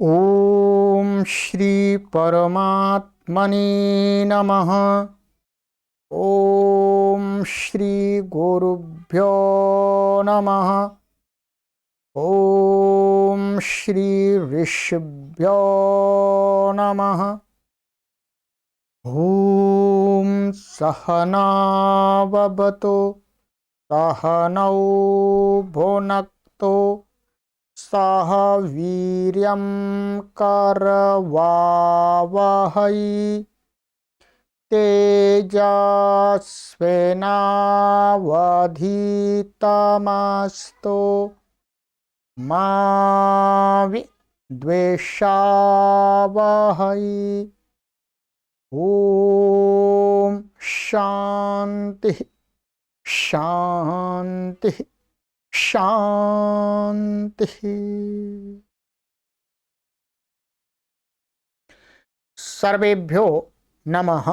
ओम श्री परमात्मने नमः। ओम श्री गुरुभ्यो नमः। ओम श्री ऋषिभ्यो नमः। ओम सहनाववतु सहनौ भुनक्तु सह वीर्यं करवावहै तेजस्विनावधीतमस्तु मा विद्विषावहै। ओम शांति शांति शांति। सर्वेभ्यो नमः।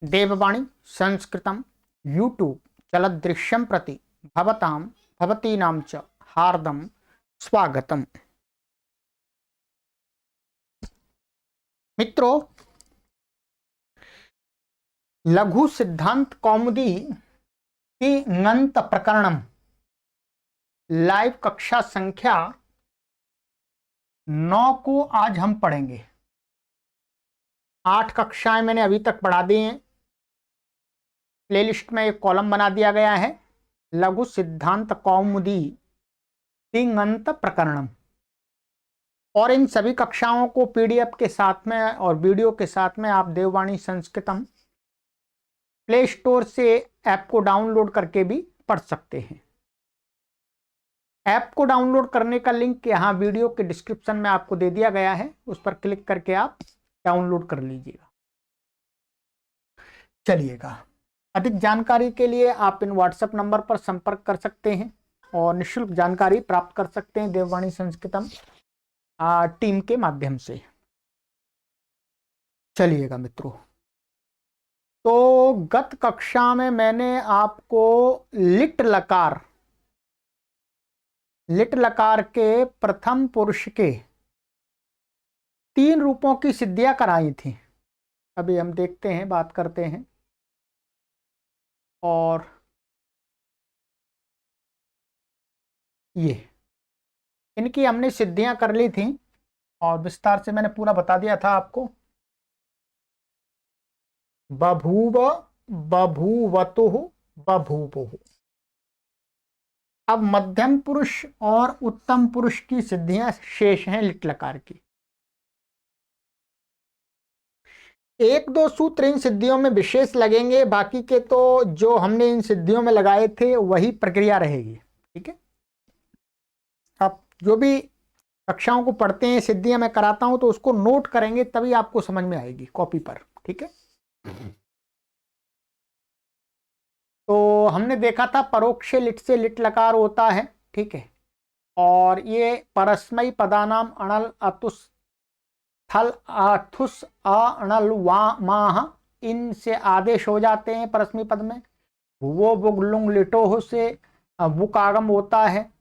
देववाणी संस्कृतं यूट्यूब चलदृश्यं प्रति भवतां भवतीनां च हार्दं स्वागतम्। मित्रों, लघु सिद्धांत कौमुदी की ङन्त प्रकरणम लाइव कक्षा संख्या 9 को आज हम पढ़ेंगे। 8 कक्षाएं मैंने अभी तक पढ़ा दी हैं। प्लेलिस्ट में एक कॉलम बना दिया गया है, लघु सिद्धांत कौमुदी ङन्त प्रकरणम, और इन सभी कक्षाओं को पीडीएफ के साथ में और वीडियो के साथ में आप देववाणी संस्कृतम प्ले स्टोर से ऐप को डाउनलोड करके भी पढ़ सकते हैं। ऐप को डाउनलोड करने का लिंक यहाँ वीडियो के डिस्क्रिप्शन में आपको दे दिया गया है, उस पर क्लिक करके आप डाउनलोड कर लीजिएगा। चलिएगा, अधिक जानकारी के लिए आप इन व्हाट्सएप नंबर पर संपर्क कर सकते हैं और निःशुल्क जानकारी प्राप्त कर सकते हैं देववाणी संस्कृतम टीम के माध्यम से। चलिएगा मित्रों, तो गत कक्षा में मैंने आपको लिट लकार के प्रथम पुरुष के 3 रूपों की सिद्धियां कराई थी। अभी हम देखते हैं, बात करते हैं, और ये इनकी हमने सिद्धियां कर ली थी और विस्तार से मैंने पूरा बता दिया था आपको। बभूव, बभूवतुः, बभूवुः। अब मध्यम पुरुष और उत्तम पुरुष की सिद्धियां शेष हैं लिट लकार की। 1-2 सूत्र इन सिद्धियों में विशेष लगेंगे, बाकी के तो जो हमने इन सिद्धियों में लगाए थे वही प्रक्रिया रहेगी। ठीक है, अब जो भी कक्षाओं को पढ़ते हैं, सिद्धियां मैं कराता हूं, तो उसको नोट करेंगे तभी आपको समझ में आएगी कॉपी पर। ठीक है, तो हमने देखा था परोक्ष लिट से लिट लकार होता है। ठीक है, और ये परस्मयी पदानाम अणल अतुस थल अथुस अणल वा माह, इनसे आदेश हो जाते हैं परस्मयी पद में। वो बुग लुंग लिटोह से बुकागम होता है।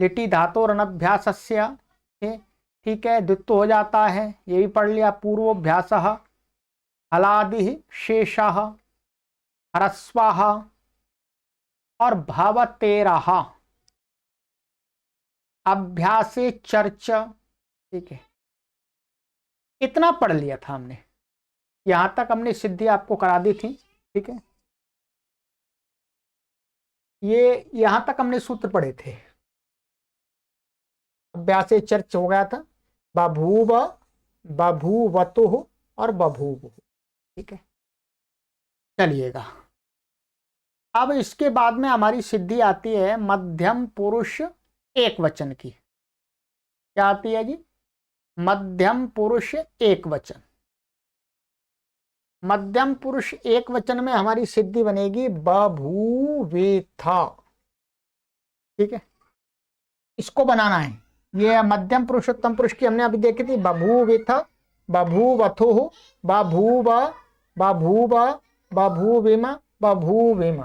लिटी धातु रनभ्यासस्य, ठीक है, द्वित्व हो जाता है, ये भी पढ़ लिया। पूर्वोभ्यास हलादि शेषः ह्रस्वः और भवतेरः अभ्यासे चर्च। ठीक है, इतना पढ़ लिया था हमने, यहां तक हमने सिद्धि आपको करा दी थी। ठीक है, ये यहां तक हमने सूत्र पढ़े थे। अभ्यासे चर्च हो गया था, बभूव, बभूवतुः और बभूवुः। ठीक है, चलिएगा, अब इसके बाद में हमारी सिद्धि आती है मध्यम पुरुष एक वचन की। क्या आती है जी? मध्यम पुरुष एक वचन। मध्यम पुरुष एक वचन में हमारी सिद्धि बनेगी बभूवेथा। ठीक है, इसको बनाना है। ये मध्यम पुरुष उत्तम पुरुष की हमने अभी देखी थी, बभूवेथा, बभूवथुः, बभूव, बभूव, बभूविम, बभूविम,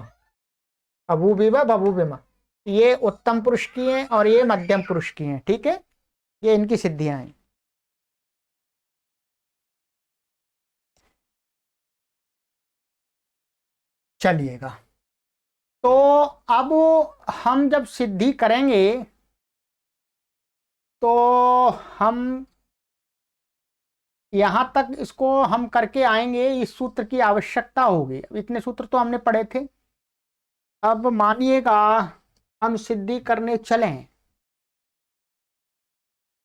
बभूविव, बभूविम। ये उत्तम पुरुष की हैं और ये मध्यम पुरुष की हैं। ठीक है, ये इनकी सिद्धियां हैं। चलिएगा, तो अब हम जब सिद्धि करेंगे तो हम यहां तक इसको हम करके आएंगे, इस सूत्र की आवश्यकता होगी। अब इतने सूत्र तो हमने पढ़े थे। अब मानिएगा हम सिद्धि करने चलें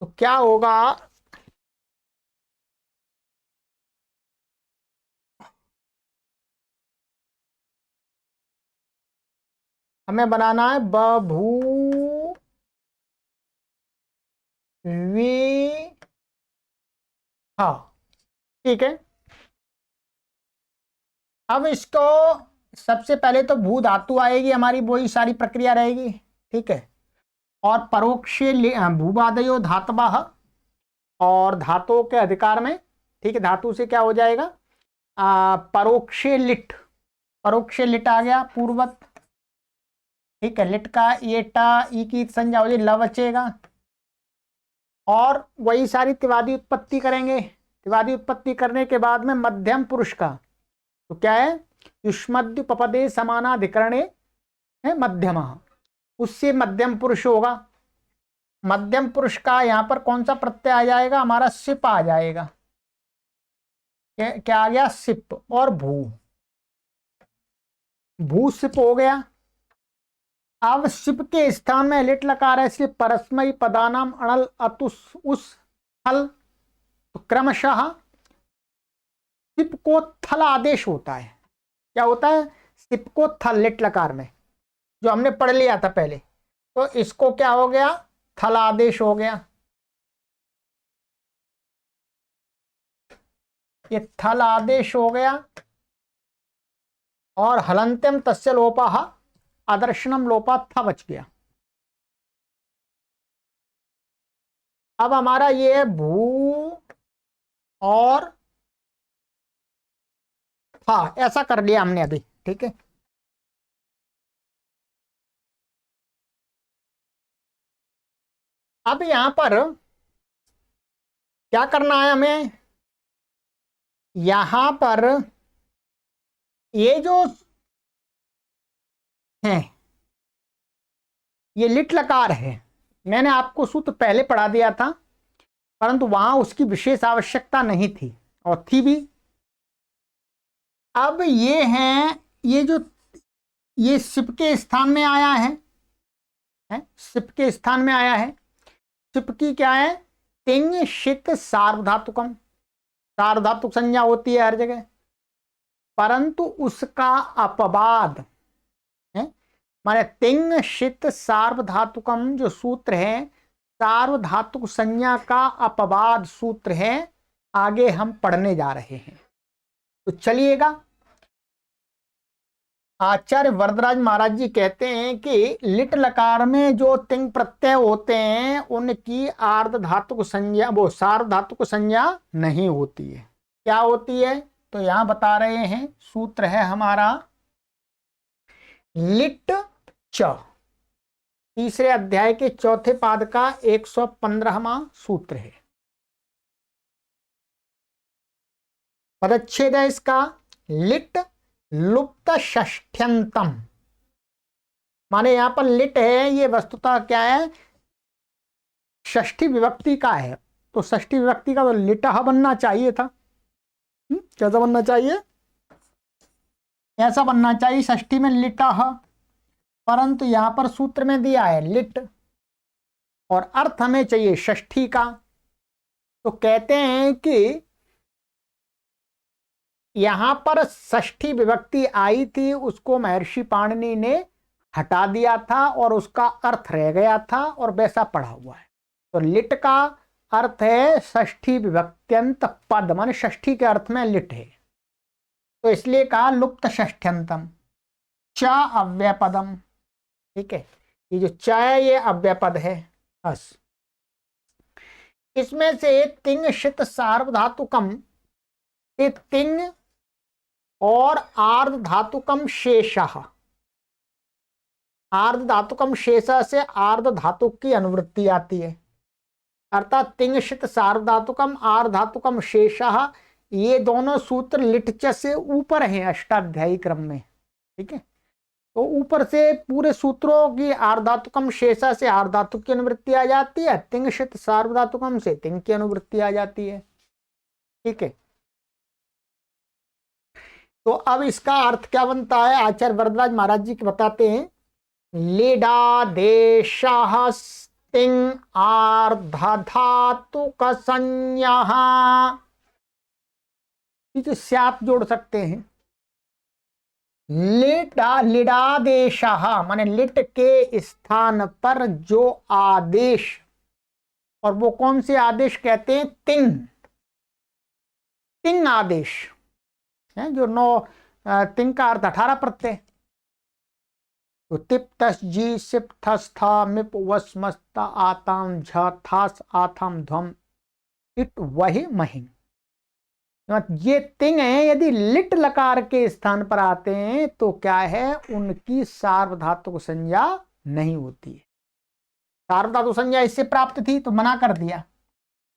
तो क्या होगा। हमें बनाना है बभू वी, हाँ ठीक है। अब इसको सबसे पहले तो भू धातु आएगी हमारी, वही सारी प्रक्रिया रहेगी, ठीक है। और परोक्ष भूबादयो धातवः, और धातुओं के अधिकार में, ठीक है, धातु से क्या हो जाएगा, परोक्षे लिट, परोक्षे लिट आ गया पूर्वत, ठीक है। लिट का ये टा ई की संज्ञा हो जाएगी, ल बचेगा। और वही सारी त्रिवादी उत्पत्ति करेंगे। त्रिवादी उत्पत्ति करने के बाद में मध्यम पुरुष का तो क्या है, युष्मद्युपपदे समानाधिकरणे है मध्यम, उससे मध्यम पुरुष होगा। मध्यम पुरुष का यहां पर कौन सा प्रत्यय आ जाएगा, हमारा सिप आ जाएगा। क्या आ गया, सिप। और भू, भू सिप हो गया। अब सिप के स्थान में लिट लकार है, इसलिए परस्मयी पदानाम अणल अतुस उस थल, तो क्रमशः सिप को थल आदेश होता है। क्या होता है, सिप को थल, लिट लकार में जो हमने पढ़ लिया था पहले, तो इसको क्या हो गया, थल आदेश हो गया। ये थल आदेश हो गया। और हलंत्यम तस्य लोपः आदर्शनम लोपा था बच गया। अब हमारा ये भू और था, ऐसा कर लिया हमने अभी, ठीक है। अब यहां पर क्या करना है हमें, यहां पर ये जो है ये लिट लकार है, मैंने आपको सूत्र पहले पढ़ा दिया था, परंतु वहां उसकी विशेष आवश्यकता नहीं थी, और थी भी। अब ये है, ये जो ये सिप के स्थान में आया है, सिप के स्थान में आया है। सिप की क्या है, तिंग शित सार्वधातुकम, सार्वधातुक संज्ञा होती है हर जगह, परंतु उसका अपवाद है, माने तिंग शित सार्वधातुकम जो सूत्र है, सार्वधातुक संज्ञा का अपवाद सूत्र है, आगे हम पढ़ने जा रहे हैं। तो चलिएगा, आचार्य वरदराज महाराज जी कहते हैं कि लिट लकार में जो तिंग प्रत्यय होते हैं उनकी आर्ध धातुक संज्ञा, वो सार्वधातुक संज्ञा नहीं होती है। क्या होती है, तो यहां बता रहे हैं, सूत्र है हमारा लिट च, तीसरे अध्याय के चौथे पाद का 115वां सूत्र है। पदच्छेद है इसका, लिट लुप्त षष्ठ्यंतम, माने यहां पर लिट है, ये वस्तुतः क्या है, षष्ठी विभक्ति का है, तो षष्ठी विभक्ति का तो लिटह बनना चाहिए था। कैसा बनना चाहिए, ऐसा बनना चाहिए, षष्ठी में लिटह, परंतु यहां पर सूत्र में दिया है लिट, और अर्थ हमें चाहिए षष्ठी का। तो कहते हैं कि यहां पर षष्ठी विभक्ति आई थी, उसको महर्षि पाणिनि ने हटा दिया था और उसका अर्थ रह गया था, और वैसा पढ़ा हुआ है। तो लिट का अर्थ है षष्ठी विभक्त्यंत पद, माने षष्ठी के अर्थ में लिट है, तो इसलिए कहा लुप्त षष्ठ्यंतम च अव्ययपदम, ठीक है। ये जो च है ये अव्ययपद है, बस। इसमें से तिंग शित सार्वधातुकम, ये तिंग और आर्ध धातुकम शेषः, आर्ध धातुकम शेष से आर्ध धातुक की अनुवृत्ति आती है। अर्थात तिंगशित सार्वधातुकम आर्धातुकम शेषः, ये दोनों सूत्र लिटच से ऊपर हैं अष्टाध्यायी क्रम में। ठीक है, तो ऊपर से पूरे सूत्रों की आर्धातुकम शेषा से आर्धातुक की अनुवृत्ति आ जाती है, तिंगशित सार्वधातुकम से तिंग की अनुवृत्ति आ जाती है। ठीक है, तो अब इसका अर्थ क्या बनता है, आचार्य वरदराज महाराज जी बताते हैं, लीडादेशः तिंग आर्धधातुक संज्ञा, स्यात जोड़ सकते हैं। लिडादेशः माने लिट के स्थान पर जो आदेश, और वो कौन से आदेश कहते हैं, तिंग, तिंग आदेश है, जो 9 तिंग का अर्थ 18 प्रत्यय। तो तिप तस जी सिप थस था मिप वस मस्ता आताम झ थास आथम ध्वम इट वही महिम। ये तिंग है, यदि लिट लकार के स्थान पर आते हैं तो क्या है, उनकी सार्वधातुक संज्ञा नहीं होती है। सार्वधातुक संज्ञा इससे प्राप्त थी तो मना कर दिया।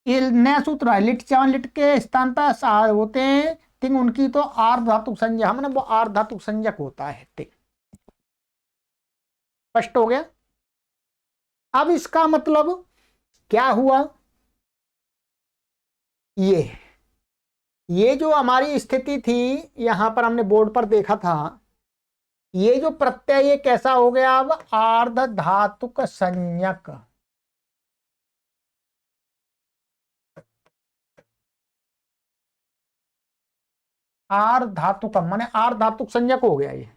ये नया सूत्र है, लिट चावन लिट के स्थान पर होते हैं तिंग, उनकी तो आर्धधातुक संज्ञा, हमने वो आर्धधातुक संज्ञक होता है तिंग। स्पष्ट हो गया। अब इसका मतलब क्या हुआ, ये जो हमारी स्थिति थी यहां पर हमने बोर्ड पर देखा था, ये जो प्रत्यय ये कैसा हो गया, अब आर्धधातुक संज्ञक। आर्धधातुक माने आर्धधातुक संज्ञक हो गया, ये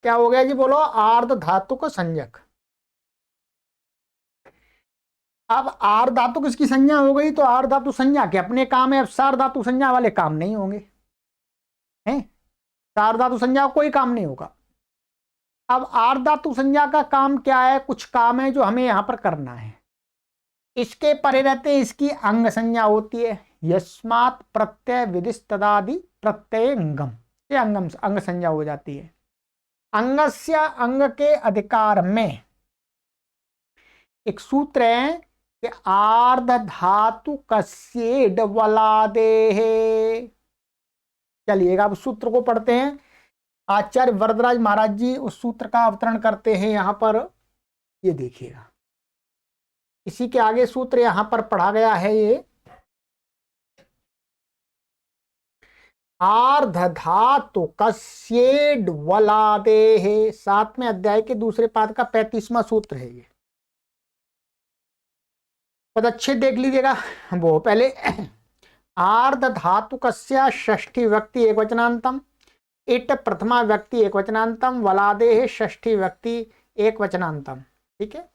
क्या हो गया जी, बोलो, आर्धधातुक संज्ञक। अब आर्धधातुक इसकी संज्ञा हो गई, तो आर्धधातु संज्ञा के अपने काम है, अब सार्वधातु संज्ञा वाले काम नहीं होंगे, हैं, सार्वधातु संज्ञा कोई काम नहीं होगा। अब आर्धधातु संज्ञा का काम क्या है, कुछ काम है जो हमें यहां पर करना है। इसके परे रहते इसकी अंग संज्ञा होती है, यस्मात् प्रत्यय विदिश तदादि प्रत्यय अंगम, ये अंगम अंग संज्ञा हो जाती है। अंगस्य अंग के अधिकार में एक सूत्र है कि आर्धधातुकस्येड वलादेः। चलिएगा अब सूत्र को पढ़ते हैं। आचार्य वरदराज महाराज जी उस सूत्र का अवतरण करते हैं यहां पर, ये देखिएगा, इसी के आगे सूत्र यहां पर पढ़ा गया है, ये आर्धधातुकस्येड वलादेः, 7वें अध्याय के दूसरे पाद का 35वां सूत्र है ये, बहुत अच्छे देख लीजिएगा। वो पहले आर्धधातुकस्य षष्ठी व्यक्ति एकवचनांतम, इट प्रथमा व्यक्ति एकवचनांतम, वलादेः षष्ठी व्यक्ति एकवचनांतम। ठीक है,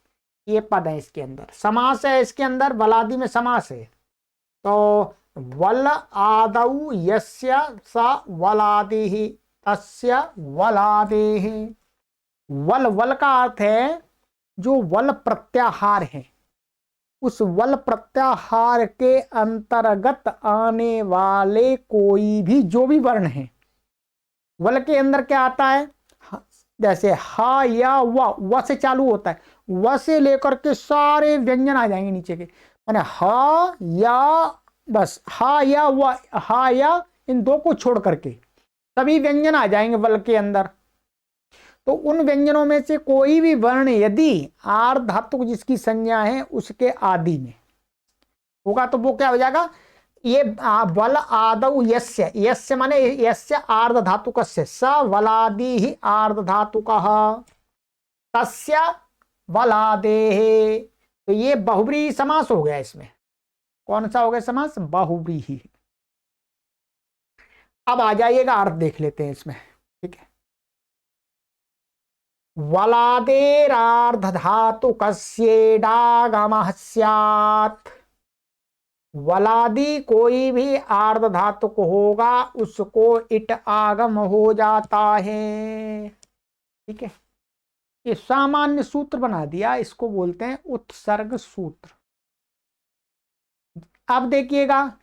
ये पद है, इसके अंदर समास है, इसके अंदर वलादि में समास है। तो वल आदौ यस्य स वलादिः तस्य वलादेः। वल, वल का अर्थ है जो वल प्रत्याहार है, उस वल प्रत्याहार के अंतर्गत आने वाले कोई भी जो भी वर्ण है। वल के अंदर क्या आता है, जैसे हा या व से चालू होता है, व से लेकर के सारे व्यंजन आ जाएंगे नीचे के, माने हा या, बस हा या व, हा या इन दो को छोड़ करके सभी व्यंजन आ जाएंगे वल के अंदर। तो उन व्यंजनों में से कोई भी वर्ण यदि आर्धधातुक जिसकी संज्ञा है उसके आदि में होगा तो वो क्या हो जाएगा, ये वल आदौ यस्य, यस्य माने यस्य आर्धधातुकस्य, स वलादिः आर्धधातुकः तस्य वलादेः। तो ये बहुव्रीहि समास हो गया, इसमें कौन सा हो गया समास, बहुव्रीहि। अब आ जाइएगा अर्थ देख लेते हैं इसमें। ठीक है, वलादेरार्धधातुकस्येडागमः स्यात्, वलादि कोई भी आर्धधातुक होगा उसको इट आगम हो जाता है। ठीक है, ये सामान्य सूत्र बना दिया, इसको बोलते हैं उत्सर्ग सूत्र। अब देखिएगा,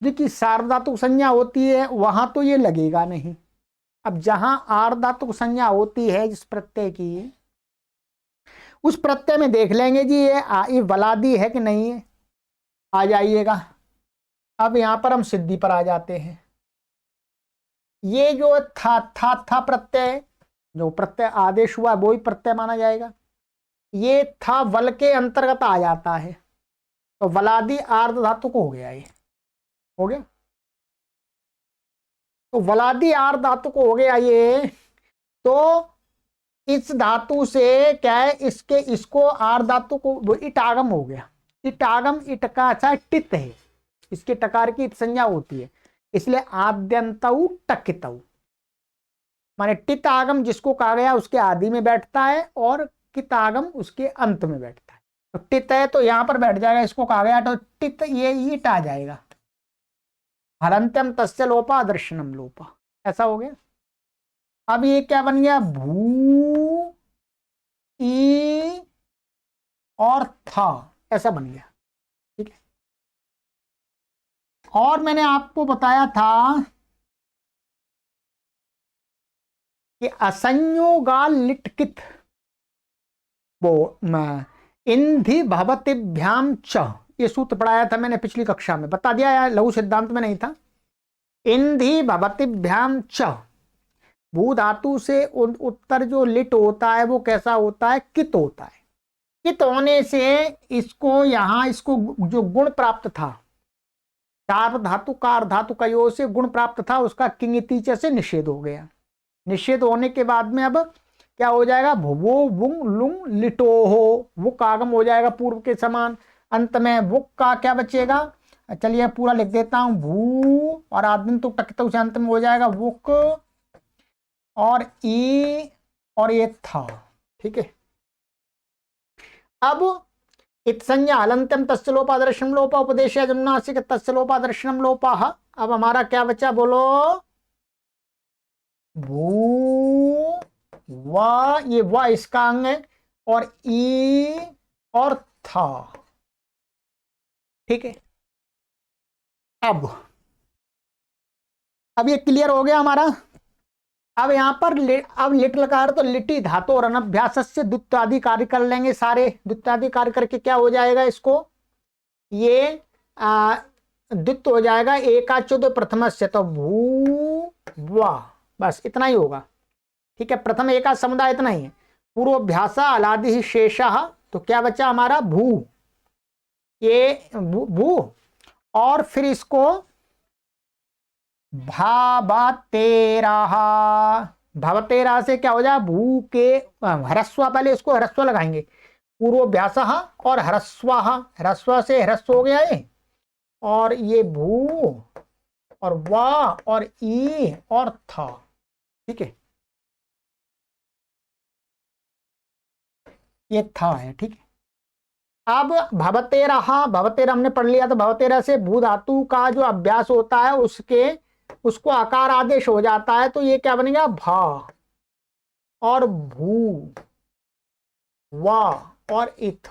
देखिए सार्वधातुक संज्ञा होती है वहां तो ये लगेगा नहीं। अब जहां आर्धधातुक संज्ञा होती है जिस प्रत्यय की, उस प्रत्यय में देख लेंगे जी ये वलादी है कि नहीं है, आ जाइएगा। अब यहां पर हम सिद्धि पर आ जाते हैं। ये जो था प्रत्यय, जो प्रत्यय आदेश हुआ वो ही प्रत्यय माना जाएगा। ये था वल के अंतर्गत आ जाता है, तो वलादी आर्ध धातु को हो गया, ये हो गया। तो वलादी आर्ध धातु को हो गया ये। तो इस धातु से क्या है, इसके इसको आर्ध धातु को वो इटागम हो गया। इटागम इट का अच्छा टित है, इसके टकार की इत संज्ञा होती है, इसलिए आद्यंतऊ टकितऊ, माने टित आगम जिसको कहा गया उसके आदि में बैठता है और कित आगम उसके अंत में बैठता है। तो टित है तो यहां पर बैठ जाएगा, इसको कहा गया तो टित ये ईट आ जाएगा। हलंत्यम तस्य लोपा दर्शनम लोपा, ऐसा हो गया। अब ये क्या बन गया, भू ई और था, ऐसा बन गया, ठीक है। और मैंने आपको बताया था कि असंयोगाल लिटकित वो इंधि भवतिभ्याम च, ये सूत्र पढ़ाया था मैंने पिछली कक्षा में, बता दिया यार, लघु सिद्धांत में नहीं था। इंधि भवतिभ्याम च, भू धातु से उत्तर जो लिट होता है वो कैसा होता है, कित होता है। कित होने से इसको यहां इसको जो गुण प्राप्त था, चार धातु कार धातु का योग से गुण प्राप्त था, उसका किंगतीचे से निषेध हो गया। निषेध होने के बाद में अब क्या हो जाएगा, भुवो वुंग लुंग लिटो हो, वुक आगम हो जाएगा पूर्व के समान। अंत में वुक का क्या बचेगा, चलिए पूरा लिख देता हूं, भू और आदमी तो टकते से अंत में हो जाएगा वुक और ई और ये था, ठीक है। अब इत्संज्ञा हलंत्यम तस्य लोपा दर्शनम लोपा उपदेश जमुनासिक तस्य लोपा दर्शनम लोपा। अब हमारा क्या बचा बोलो, भू वा, ये वा इसका अंग है और ई और था, ठीक है। अब ये क्लियर हो गया हमारा। अब यहां पर अब लिट लकार तो लिटी धातु और अनभ्यास से द्वित्वादि कार्य कर लेंगे सारे। द्वित्वादि कार्य करके क्या हो जाएगा, इसको ये द्वित्व हो जाएगा एकाचुद प्रथम से, तो भू वा, बस इतना ही होगा, ठीक है। प्रथम एका समुदाय इतना ही है। पूर्वाभ्यासा अलादि ही शेष, तो क्या बचा हमारा भू, ये भू और फिर इसको भवतेरा से क्या हो जाए, भू के ह्रस्व, पहले इसको ह्रस्व लगाएंगे, पूर्वाभ्यास और ह्रस्व, ह्रस्व से ह्रस्व हो गया ये, और ये भू और वा और ई और था, ठीक है, ये था है, ठीक है। अब भवतेरा, भवतेरा हमने पढ़ लिया, तो भवतेरा से भू धातु का जो अभ्यास होता है उसको आकार आदेश हो जाता है, तो ये क्या बनेगा, भा और भू वा और इथ,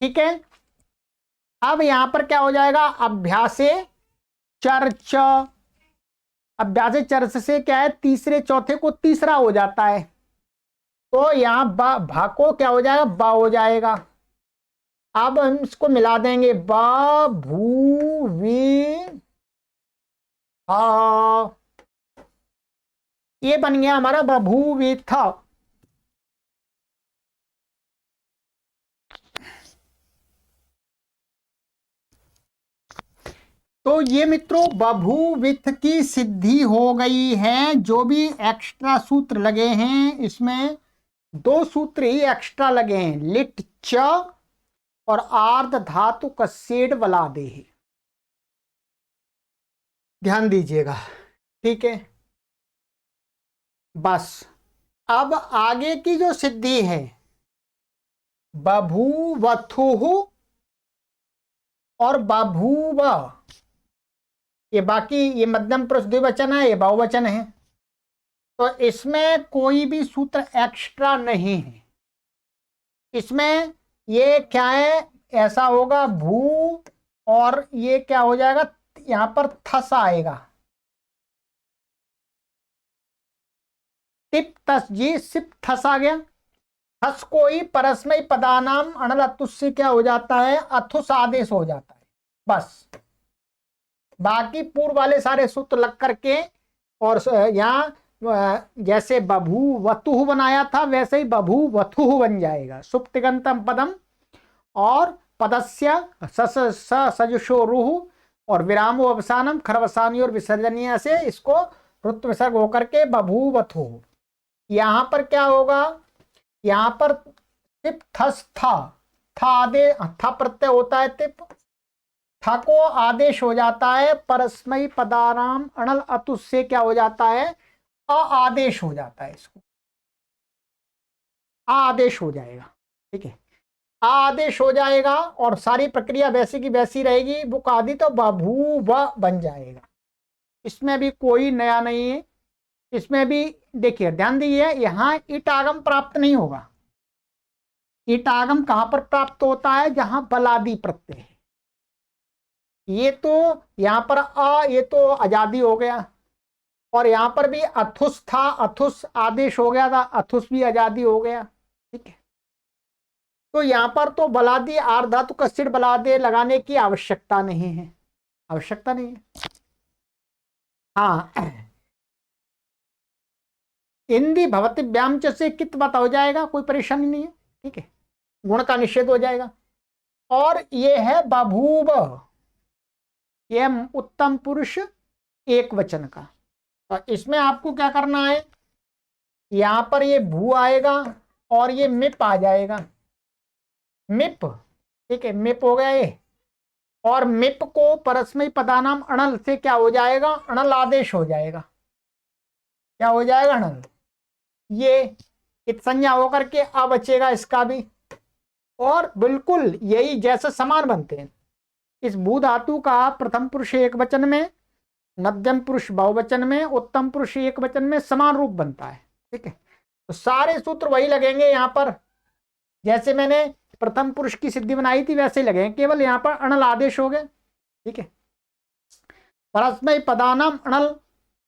ठीक है। अब यहां पर क्या हो जाएगा, अभ्यासे चर्च, अभ्यासे चर्च से क्या है, तीसरे चौथे को तीसरा हो जाता है, तो यहां भा को क्या हो जाएगा, बा हो जाएगा। अब हम इसको मिला देंगे, बा भू वी हा, ये बन गया हमारा बभू वी था। तो ये मित्रों बभूविथ की सिद्धि हो गई है। जो भी एक्स्ट्रा सूत्र लगे हैं, इसमें दो सूत्र ही एक्स्ट्रा लगे हैं, लिट च और आर्ध धातु कसेड वला दे, ध्यान दीजिएगा, ठीक है। बस अब आगे की जो सिद्धि है, बभूवथु और बभूव, ये बाकी ये मध्यम पुरुष द्विवचन है, ये बहुवचन है, तो इसमें कोई भी सूत्र एक्स्ट्रा नहीं है। इसमें ये क्या है, ऐसा होगा भू और ये क्या हो जाएगा, यहां पर थस आएगा, टिप तस जी सिप थस आ गया, थस को ही परस्मय पदानाम अणल अतुस से क्या हो जाता है, अथुस आदेश हो जाता है। बस बाकी पूर्व वाले सारे सूत्र लग करके, और यहाँ जैसे बभू वतुह बनाया था वैसे ही बभू वथुह बन जाएगा। सुप्तिगंतम पदम और पदस्य सजुषो रुह और विरामो अवसानम खरवसानी और विसर्जनीय से इसको रुत विसर्ग होकर के बभू वथु। यहां पर क्या होगा, यहां पर तिप थस था आदेश, था प्रत्यय होता है तिप, था को आदेश हो जाता है, परस्मई पदानाम अणल अतुस से क्या हो जाता है, आदेश हो जाता है, इसको आदेश हो जाएगा। ठीक है, आदेश हो जाएगा और सारी प्रक्रिया वैसी की वैसी रहेगी। बुक आदि तो बभूव बन जाएगा। इसमें भी कोई नया नहीं है। इसमें भी देखिए ध्यान दीजिए, यहां ईट आगम प्राप्त नहीं होगा। ईट आगम कहां पर प्राप्त होता है, जहां बलादी प्रत्यय है। ये तो यहां पर ये तो आजादी हो गया, और यहां पर भी अथुस था, अथुस आदेश हो गया था, अथुस भी आजादी हो गया। ठीक है, तो यहां पर तो बलादी आर्ध धातु का सिर बलादे लगाने की आवश्यकता नहीं है, आवश्यकता नहीं है। हाँ, हिंदी भवतिभ्याम च से कित बात हो जाएगा, कोई परेशानी नहीं है। ठीक है, गुण का निषेध हो जाएगा। और ये है बभूव, यह उत्तम पुरुष एक वचन का। तो इसमें आपको क्या करना है, यहां पर ये भू आएगा और ये मिप आ जाएगा, मिप। ठीक है, मिप हो गया ये, और मिप को परस्मय पदानाम अणल से क्या हो जाएगा, अणल आदेश हो जाएगा। क्या हो जाएगा, अणल। ये इत संज्ञा होकर के अब बचेगा इसका भी, और बिल्कुल यही जैसे समान बनते हैं। इस भू धातु का प्रथम पुरुष एक वचन में, मध्यम पुरुष बहुवचन में, उत्तम पुरुष एक वचन में समान रूप बनता है। ठीक है, तो सारे सूत्र वही लगेंगे यहां पर, जैसे मैंने प्रथम पुरुष की सिद्धि बनाई थी वैसे ही लगेंगे, केवल यहां पर अणल आदेश हो गए। ठीक है, परस्मय पदानाम अणल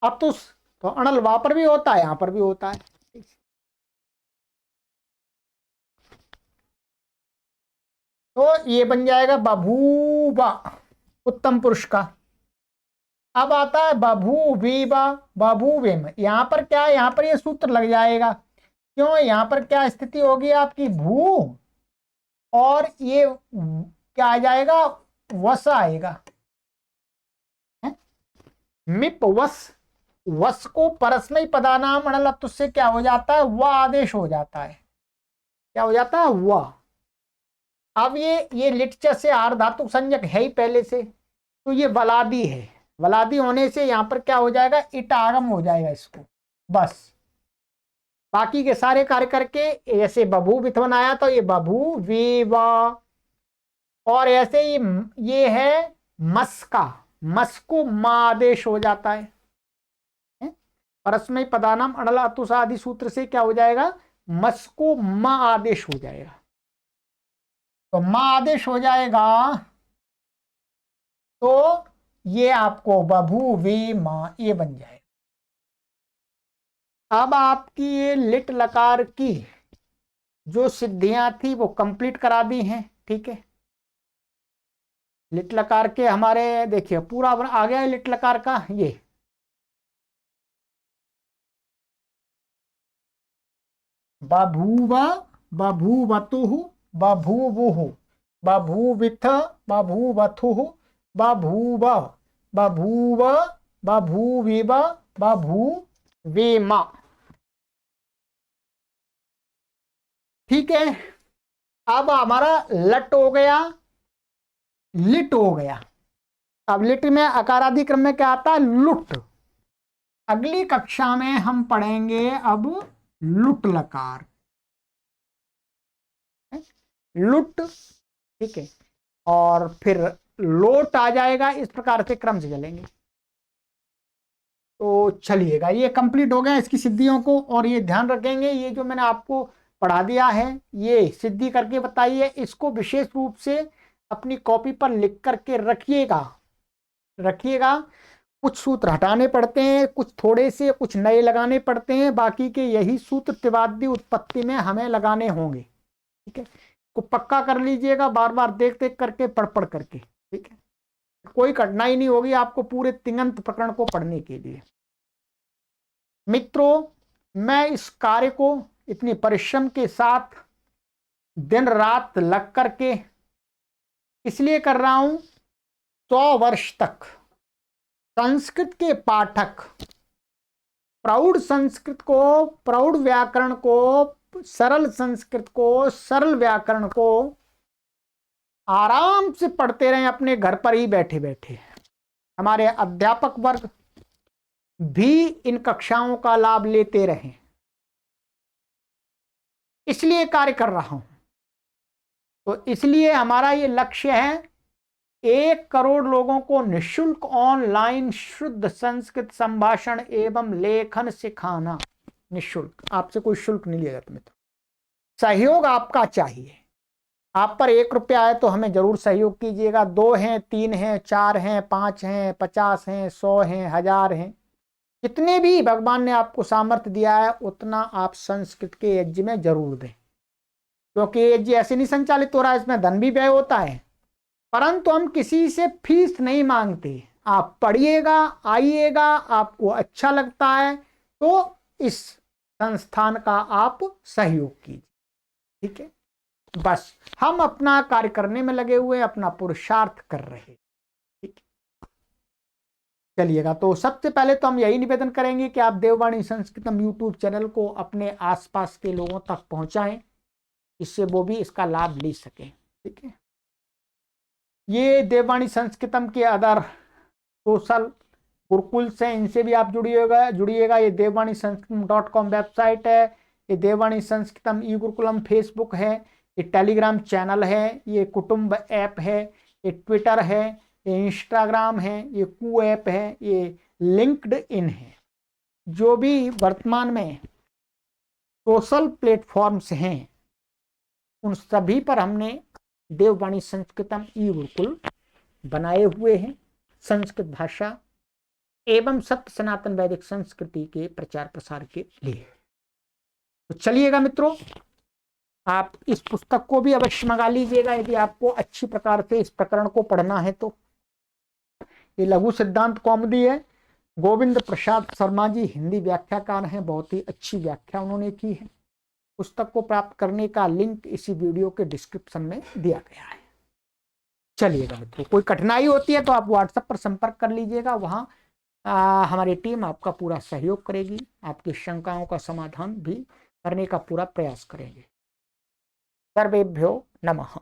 अतुस, तो अणल वहां पर भी होता है, यहां पर भी होता है। तो ये बन जाएगा बभूवा उत्तम पुरुष का। अब आता है बभूवीवा बभूवेम। यहां पर क्या है, यहां पर ये सूत्र लग जाएगा। क्यों, यहां पर क्या स्थिति होगी आपकी, भू और ये क्या आ जाएगा, वस आएगा, मिप वस। वस को परस्मय पदानाम अणल से क्या हो जाता है, वह आदेश हो जाता है। क्या हो जाता है, वह। अब ये लिट से आर धातु संज्ञक है ही पहले से, तो ये वलादी है। वलादी होने से यहां पर क्या हो जाएगा, इट आगम हो जाएगा इसको। बस बाकी के सारे कार्य करके, ऐसे बभू विथ बनाया तो ये बभू वीवा, और ऐसे ही ये है मस का, मस को मा आदेश हो जाता है। परस्मय पदानाम अणल अतुस आदि सूत्र से क्या हो जाएगा, मस को मा आदेश हो जाएगा। तो मां आदेश हो जाएगा, तो ये आपको बभू वे मां ये बन जाएगा। अब आपकी ये लिट लकार की जो सिद्धियां थी वो कंप्लीट करा दी हैं। ठीक है, लिट लकार के हमारे देखिए पूरा आ गया है लिट लकार का। ये बभूव बभूवतुः बभूवुः बभूविथ बभूवथुः बभूव बभूव बभूविव बभूवेम। ठीक है, अब हमारा लट हो गया, लिट हो गया। अब लिट में अकारादि क्रम में क्या आता है, लुट। अगली कक्षा में हम पढ़ेंगे अब लुट लकार, लुट। ठीक है, और फिर लोट आ जाएगा। इस प्रकार से क्रम से चलेंगे। तो चलिएगा, ये कंप्लीट हो गया इसकी सिद्धियों को। और ये ध्यान रखेंगे, ये जो मैंने आपको पढ़ा दिया है ये सिद्धि करके बताइए, इसको विशेष रूप से अपनी कॉपी पर लिख करके रखिएगा, रखिएगा। कुछ सूत्र हटाने पड़ते हैं, कुछ थोड़े से कुछ नए लगाने पड़ते हैं, बाकी के यही सूत्र त्रिवाद्य उत्पत्ति में हमें लगाने होंगे। ठीक है, को पक्का कर लीजिएगा, बार बार देख देख करके, पढ़ पढ़ करके। ठीक है, कोई कठिनाई नहीं होगी आपको पूरे तिङंत प्रकरण को पढ़ने के लिए। मित्रों, मैं इस कार्य को इतनी परिश्रम के साथ दिन रात लग करके इसलिए कर रहा हूं, 100 वर्ष तक संस्कृत के पाठक प्रौढ़ संस्कृत को, प्रौढ़ व्याकरण को, सरल संस्कृत को, सरल व्याकरण को आराम से पढ़ते रहे अपने घर पर ही बैठे बैठे। हमारे अध्यापक वर्ग भी इन कक्षाओं का लाभ लेते रहें, इसलिए कार्य कर रहा हूं। तो इसलिए हमारा ये लक्ष्य है 1 करोड़ लोगों को निःशुल्क ऑनलाइन शुद्ध संस्कृत संभाषण एवं लेखन सिखाना। निःशुल्क, आपसे कोई शुल्क नहीं लिया जाता मित्र। सहयोग आपका चाहिए। आप पर 1 रुपया है तो हमें जरूर सहयोग कीजिएगा। 2 हैं, 3 हैं, 4 हैं, 5 हैं, 50 हैं, 100 हैं, 1000 हैं, जितने भी भगवान ने आपको सामर्थ्य दिया है उतना आप संस्कृत के यज्ञ में जरूर दें, क्योंकि यज्ञ ऐसे नहीं संचालित हो रहा है, इसमें धन भी व्यय होता है, परंतु हम किसी से फीस नहीं मांगते। आप पढ़िएगा, आइएगा, आपको अच्छा लगता है तो इस संस्थान का आप सहयोग कीजिए। ठीक है, बस हम अपना कार्य करने में लगे हुए, अपना पुरुषार्थ कर रहे हैं। ठीक है, चलिएगा। तो सबसे पहले तो हम यही निवेदन करेंगे कि आप देववाणी संस्कृतम यूट्यूब चैनल को अपने आसपास के लोगों तक पहुंचाएं, इससे वो भी इसका लाभ ले सकें। ठीक है, ये देववाणी संस्कृतम के अदर सोशल गुरुकुल से, इनसे भी आप जुड़िएगा। ये देववाणी संस्कृतम.com वेबसाइट है, ये देववाणी संस्कृतम ई गुरुकुलम फेसबुक है, ये टेलीग्राम चैनल है, ये कुटुंब ऐप है, ये ट्विटर है, ये इंस्टाग्राम है, ये कू ऐप है, ये लिंक्ड इन है। जो भी वर्तमान में सोशल प्लेटफॉर्म्स हैं उन सभी पर हमने देववाणी संस्कृतम ई गुरुकुल बनाए हुए हैं संस्कृत भाषा एवं सत्य सनातन वैदिक संस्कृति के प्रचार प्रसार के लिए। तो चलिएगा मित्रों, आप इस पुस्तक को भी अवश्य मंगा लीजिएगा यदि आपको अच्छी प्रकार से इस प्रकरण को पढ़ना है तो। ये लघु सिद्धांत कौमुदी है, गोविंद प्रसाद शर्मा जी हिंदी व्याख्याकार हैं, बहुत ही अच्छी व्याख्या उन्होंने की है। पुस्तक को प्राप्त करने का लिंक इसी वीडियो के डिस्क्रिप्शन में दिया गया है। चलिएगा मित्रों, कोई कठिनाई होती है तो आप व्हाट्सएप पर संपर्क कर लीजिएगा, वहाँ हमारी टीम आपका पूरा सहयोग करेगी, आपकी शंकाओं का समाधान भी करने का पूरा प्रयास करेंगे। सर्वेभ्यो नमः।